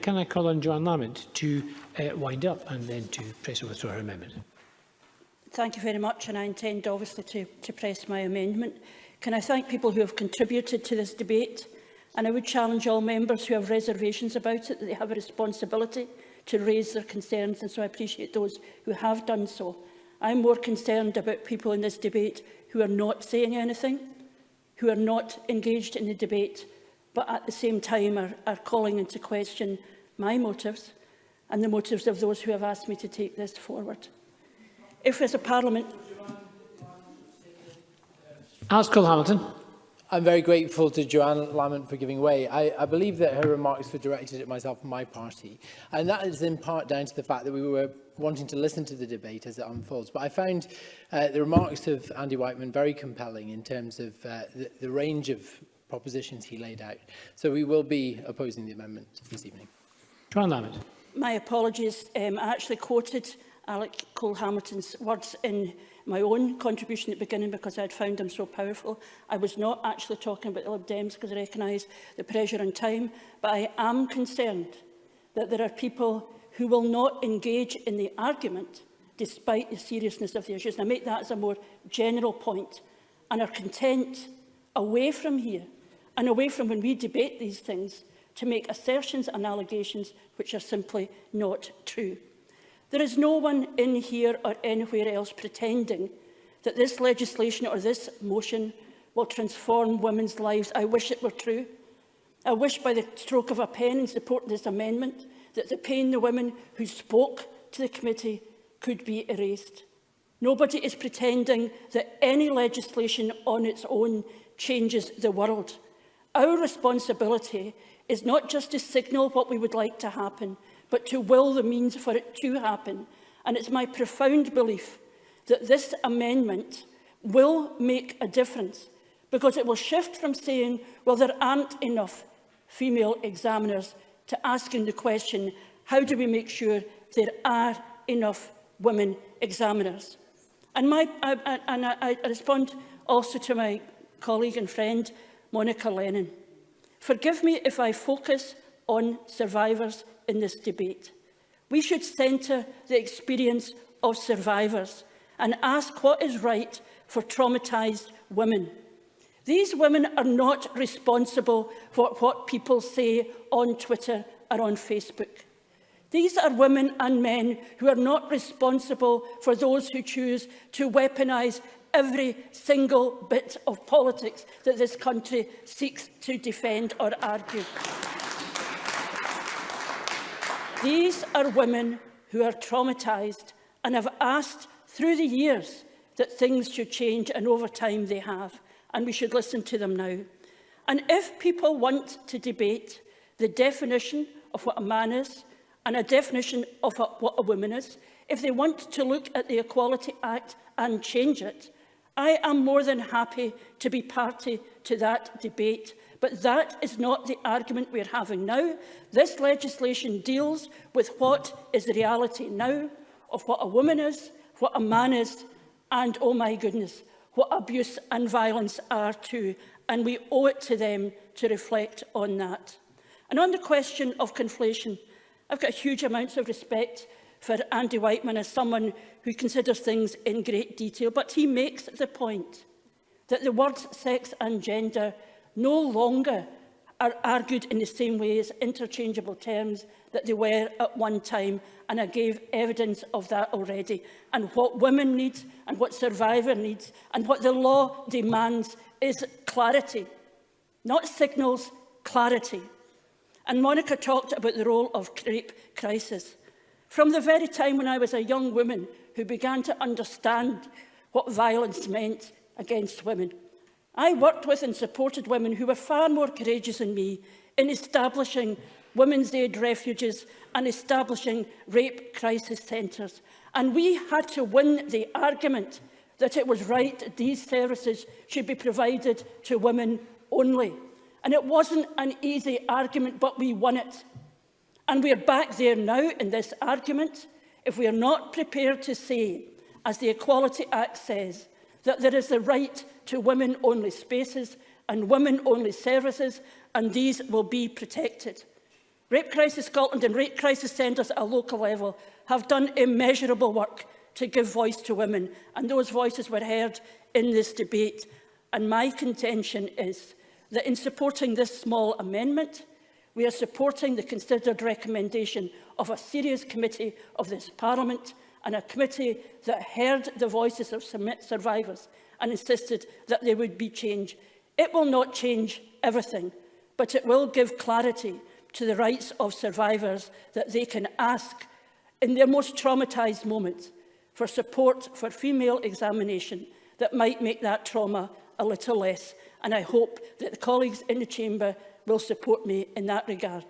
can I call on Johann Lamont to wind up and then to press or withdraw her amendment? Thank you very much, and I intend obviously to press my amendment. Can I thank people who have contributed to this debate? And I would challenge all members who have reservations about it that they have a responsibility to raise their concerns, and so I appreciate those who have done so. I'm more concerned about people in this debate who are not saying anything, who are not engaged in the debate, but at the same time are calling into question my motives and the motives of those who have asked me to take this forward. If as a Parliament... Alice Cole-Hamilton. I'm very grateful to Johann Lamont for giving way. I believe that her remarks were directed at myself and my party, and that is in part down to the fact that we were wanting to listen to the debate as it unfolds. But I found the remarks of Andy Whiteman very compelling in terms of the range of propositions he laid out. So we will be opposing the amendment this evening. Johann Lamont. My apologies. I actually quoted Alec Cole-Hamilton's words in my own contribution at the beginning because I had found them so powerful. I was not actually talking about the Lib Dems because I recognise the pressure on time, but I am concerned that there are people who will not engage in the argument despite the seriousness of the issues. And I make that as a more general point, and are content away from here and away from when we debate these things to make assertions and allegations which are simply not true. There is no one in here or anywhere else pretending that this legislation or this motion will transform women's lives. I wish it were true. I wish by the stroke of a pen in support of this amendment that the pain the women who spoke to the committee could be erased. Nobody is pretending that any legislation on its own changes the world. Our responsibility is not just to signal what we would like to happen, but to will the means for it to happen. And it's my profound belief that this amendment will make a difference, because it will shift from saying, well, there aren't enough female examiners, to asking the question, how do we make sure there are enough women examiners? And I respond also to my colleague and friend, Monica Lennon. Forgive me if I focus on survivors in this debate. We should centre the experience of survivors and ask what is right for traumatised women. These women are not responsible for what people say on Twitter or on Facebook. These are women and men who are not responsible for those who choose to weaponise every single bit of politics that this country seeks to defend or argue. These are women who are traumatised and have asked through the years that things should change, and over time they have, and we should listen to them now. And if people want to debate the definition of what a man is and a definition of what a woman is, if they want to look at the Equality Act and change it, I am more than happy to be party to that debate. But that is not the argument we're having now. This legislation deals with what is the reality now of what a woman is, what a man is, and, oh my goodness, what abuse and violence are too. And we owe it to them to reflect on that. And on the question of conflation, I've got huge amounts of respect for Andy Whiteman as someone who considers things in great detail, but he makes the point that the words sex and gender no longer are argued in the same way as interchangeable terms that they were at one time, and I gave evidence of that already. And what women need, and what survivor needs, and what the law demands is clarity, not signals, clarity. And Monica talked about the role of rape crisis. From the very time when I was a young woman who began to understand what violence meant against women, I worked with and supported women who were far more courageous than me in establishing women's aid refuges and establishing rape crisis centres. And we had to win the argument that it was right that these services should be provided to women only. And it wasn't an easy argument, but we won it. And we're back there now in this argument if we are not prepared to say, as the Equality Act says, that there is the right to women-only spaces and women-only services, and these will be protected. Rape Crisis Scotland and Rape Crisis Centres at a local level have done immeasurable work to give voice to women, and those voices were heard in this debate. And my contention is that in supporting this small amendment, we are supporting the considered recommendation of a serious committee of this Parliament, and a committee that heard the voices of survivors and insisted that there would be change. It will not change everything, but it will give clarity to the rights of survivors, that they can ask in their most traumatised moments for support for female examination that might make that trauma a little less. And I hope that the colleagues in the chamber will support me in that regard.